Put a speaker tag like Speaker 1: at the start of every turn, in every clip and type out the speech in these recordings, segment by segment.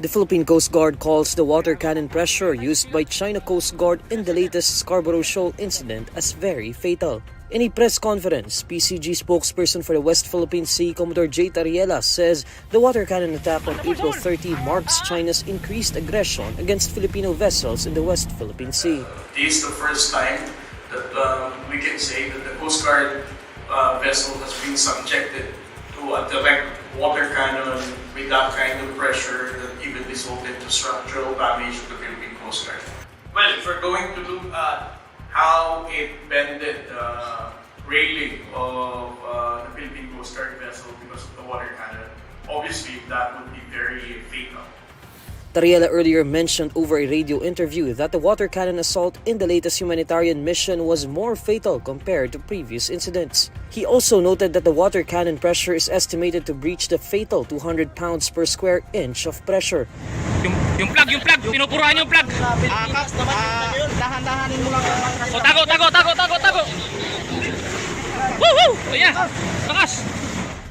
Speaker 1: The Philippine Coast Guard calls the water cannon pressure used by China Coast Guard in the latest Scarborough Shoal incident as very fatal. In a press conference, PCG spokesperson for the West Philippine Sea, Commodore Tarriela, says the water cannon attack on April 30 marks China's increased aggression against Filipino vessels in the West Philippine Sea.
Speaker 2: This is the first time that we can say that the Coast Guard vessel has been subjected to a direct water cannon with that kind of pressure that even resulted to structural damage to the Philippine Coast Guard. Well, if we're going to look at how it bended the railing of the Philippine Coast Guard vessel because of the water cannon, obviously that would be very fatal.
Speaker 1: Tarriela earlier mentioned over a radio interview that the water cannon assault in the latest humanitarian mission was more fatal compared to previous incidents. He also noted that the water cannon pressure is estimated to breach the fatal 200 pounds per square inch of pressure.
Speaker 3: Yung plug, pinupuruan yung plug. Dahan-dahanin mo lang. O, tago. Woo! Ayan, lakas.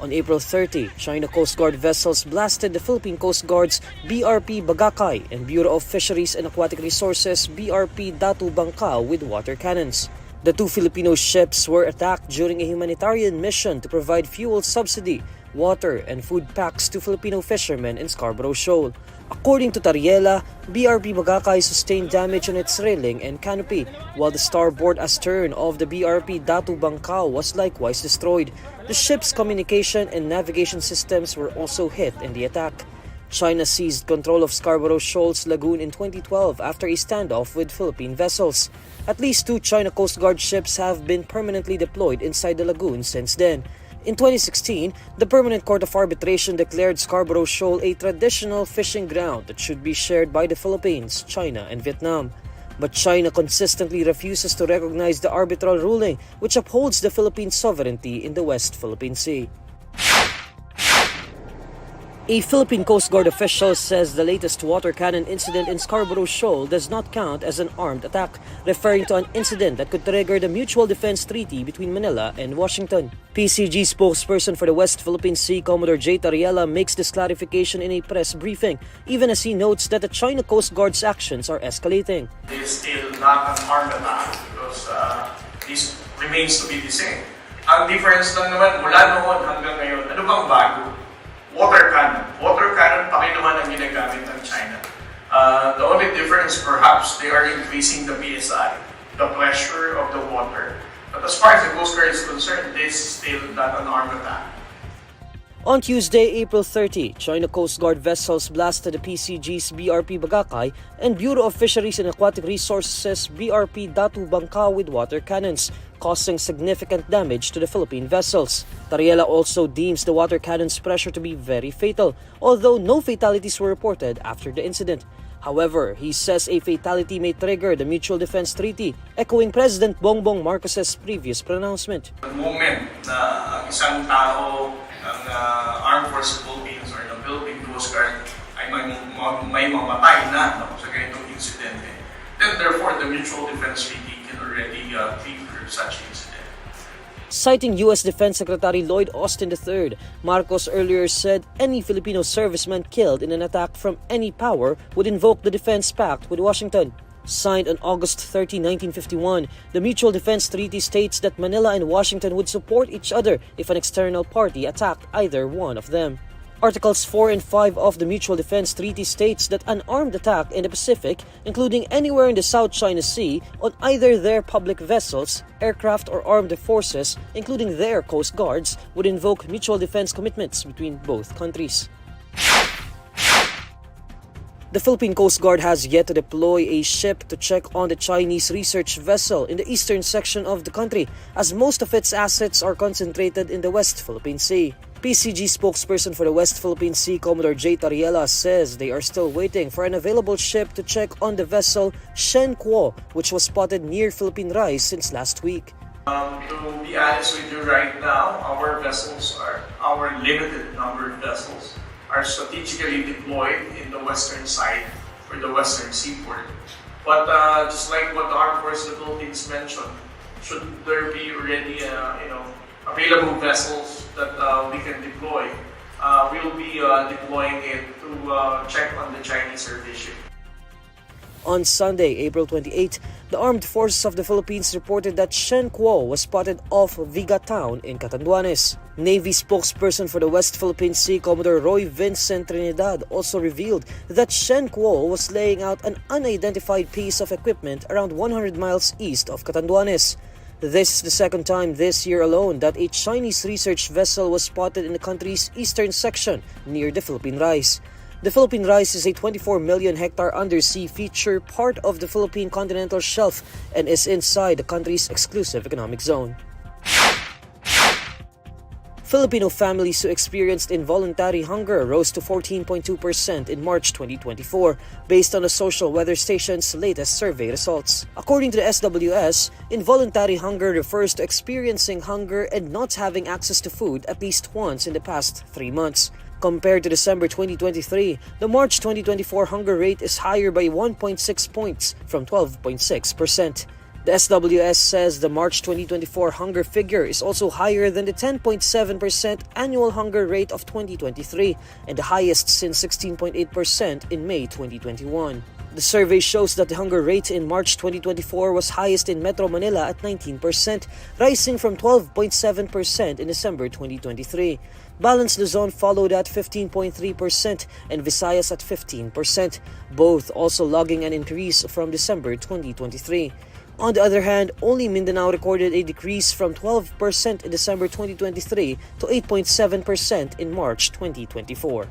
Speaker 1: On April 30, China Coast Guard vessels blasted the Philippine Coast Guard's BRP Bagakay and Bureau of Fisheries and Aquatic Resources BRP Datu Bangka with water cannons. The two Filipino ships were attacked during a humanitarian mission to provide fuel subsidy, water, and food packs to Filipino fishermen in Scarborough Shoal. According to Tarriela, BRP Bagakay sustained damage on its railing and canopy, while the starboard astern of the BRP Datu Bangka was likewise destroyed. The ship's communication and navigation systems were also hit in the attack. China seized control of Scarborough Shoal's lagoon in 2012 after a standoff with Philippine vessels. At least two China Coast Guard ships have been permanently deployed inside the lagoon since then. In 2016, the Permanent Court of Arbitration declared Scarborough Shoal a traditional fishing ground that should be shared by the Philippines, China, and Vietnam. But China consistently refuses to recognize the arbitral ruling, which upholds the Philippines' sovereignty in the West Philippine Sea. A Philippine Coast Guard official says the latest water cannon incident in Scarborough Shoal does not count as an armed attack, referring to an incident that could trigger the Mutual Defense Treaty between Manila and Washington. PCG spokesperson for the West Philippine Sea, Commodore Tarriela, makes this clarification in a press briefing, even as he notes that the China Coast Guard's actions are escalating.
Speaker 2: It is still not an armed attack because this remains to be the same. Ang difference lang naman mula noon hanggang ngayon, ano bang bago? Water cannon. Water cannon pa rin naman ang ginagamit ng China. The only difference, perhaps, they are increasing the PSI, the pressure of the water. But as far as the Coast Guard is concerned, this is still not an armed attack.
Speaker 1: On Tuesday, April 30, China Coast Guard vessels blasted the PCG's BRP Bagakay and Bureau of Fisheries and Aquatic Resources BRP Datu Bangka with water cannons, causing significant damage to the Philippine vessels. Tarriela also deems the water cannon's pressure to be very fatal, although no fatalities were reported after the incident. However, he says a fatality may trigger the Mutual Defense Treaty, echoing President Bongbong Marcos' previous pronouncement.
Speaker 2: The moment na ang isang tao ng Armed Forces of Philippines or the Philippine Coast Guard ay may mamatay na sa ganitong insidente, then therefore the Mutual Defense Treaty can already trigger such incident.
Speaker 1: Citing U.S. Defense Secretary Lloyd Austin III, Marcos earlier said any Filipino serviceman killed in an attack from any power would invoke the Defense Pact with Washington. Signed on August 30, 1951, the Mutual Defense Treaty states that Manila and Washington would support each other if an external party attacked either one of them. Articles 4 and 5 of the Mutual Defense Treaty states that an armed attack in the Pacific, including anywhere in the South China Sea, on either their public vessels, aircraft, or armed forces, including their coast guards, would invoke mutual defense commitments between both countries. The Philippine Coast Guard has yet to deploy a ship to check on the Chinese research vessel in the eastern section of the country, as most of its assets are concentrated in the West Philippine Sea. PCG spokesperson for the West Philippine Sea, Commodore Tarriela, says they are still waiting for an available ship to check on the vessel Shen Kuo, which was spotted near Philippine Rise since last week.
Speaker 2: To be honest with you right now, our limited number of vessels are strategically deployed in the western side or the western seaport. But just like what the Armed Forces of the Philippines mentioned, should there be already available vessels that we can deploy, we'll be deploying it to check on the Chinese survey ship.
Speaker 1: On Sunday, April 28, the Armed Forces of the Philippines reported that Shen Kuo was spotted off Viga Town in Catanduanes. Navy spokesperson for the West Philippine Sea, Commodore Roy Vincent Trinidad, also revealed that Shen Kuo was laying out an unidentified piece of equipment around 100 miles east of Catanduanes. This is the second time this year alone that a Chinese research vessel was spotted in the country's eastern section near the Philippine Rise. The Philippine Rise is a 24 million hectare undersea feature, part of the Philippine continental shelf, and is inside the country's exclusive economic zone. Filipino families who experienced involuntary hunger rose to 14.2% in March 2024, based on the Social Weather Station's latest survey results. According to the SWS, involuntary hunger refers to experiencing hunger and not having access to food at least once in the past 3 months. Compared to December 2023, the March 2024 hunger rate is higher by 1.6 points from 12.6%. The SWS says the March 2024 hunger figure is also higher than the 10.7% annual hunger rate of 2023 and the highest since 16.8% in May 2021. The survey shows that the hunger rate in March 2024 was highest in Metro Manila at 19%, rising from 12.7% in December 2023. Balance Luzon followed at 15.3% and Visayas at 15%, both also logging an increase from December 2023. On the other hand, only Mindanao recorded a decrease from 12% in December 2023 to 8.7% in March 2024.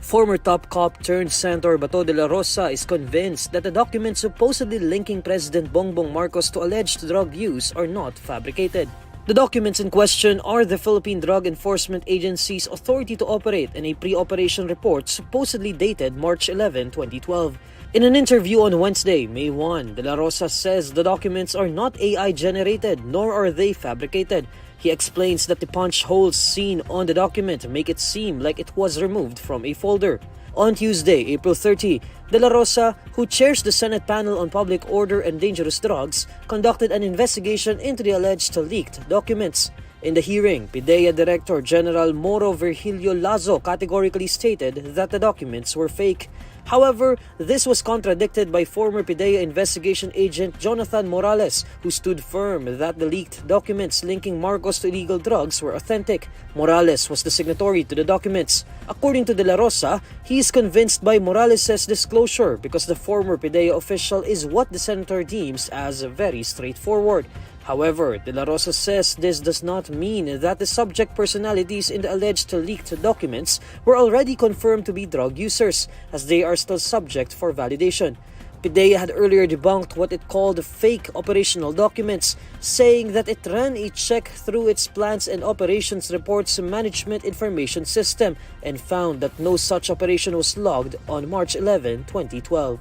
Speaker 1: Former top cop turned Senator Dela Rosa is convinced that the documents supposedly linking President Bongbong Marcos to alleged drug use are not fabricated. The documents in question are the Philippine Drug Enforcement Agency's authority to operate and a pre-operation report supposedly dated March 11, 2012. In an interview on Wednesday, May 1, Dela Rosa says the documents are not AI-generated nor are they fabricated. He explains that the punch holes seen on the document make it seem like it was removed from a folder. On Tuesday, April 30, Dela Rosa, who chairs the Senate panel on public order and dangerous drugs, conducted an investigation into the alleged leaked documents. In the hearing, PDEA Director General Moro Virgilio Lazo categorically stated that the documents were fake. However, this was contradicted by former PDEA investigation agent Jonathan Morales, who stood firm that the leaked documents linking Marcos to illegal drugs were authentic. Morales was the signatory to the documents. According to Dela Rosa, he is convinced by Morales' disclosure because the former PDEA official is what the senator deems as very straightforward. However, Dela Rosa says this does not mean that the subject personalities in the alleged leaked documents were already confirmed to be drug users, as they are still subject for validation. PDEA had earlier debunked what it called fake operational documents, saying that it ran a check through its plans and operations reports management information system and found that no such operation was logged on March 11, 2012.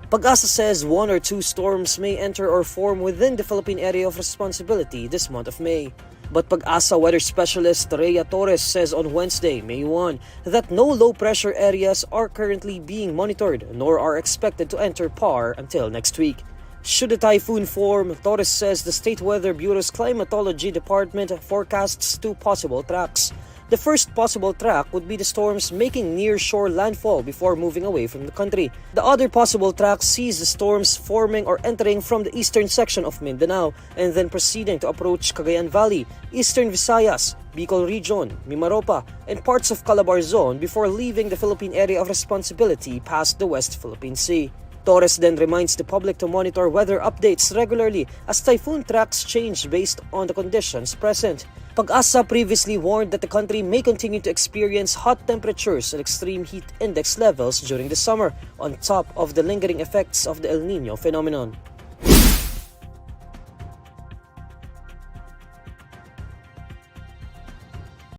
Speaker 1: Pagasa says 1 or 2 storms may enter or form within the Philippine Area of Responsibility this month of May. But Pagasa weather specialist Tarriela says on Wednesday, May 1, that no low-pressure areas are currently being monitored nor are expected to enter PAR until next week. Should a typhoon form, Torres says the State Weather Bureau's Climatology Department forecasts 2 possible tracks. The first possible track would be the storms making near-shore landfall before moving away from the country. The other possible track sees the storms forming or entering from the eastern section of Mindanao and then proceeding to approach Cagayan Valley, eastern Visayas, Bicol Region, Mimaropa, and parts of Calabar Zone before leaving the Philippine Area of Responsibility past the West Philippine Sea. Torres then reminds the public to monitor weather updates regularly as typhoon tracks change based on the conditions present. Pag-asa previously warned that the country may continue to experience hot temperatures and extreme heat index levels during the summer, on top of the lingering effects of the El Niño phenomenon.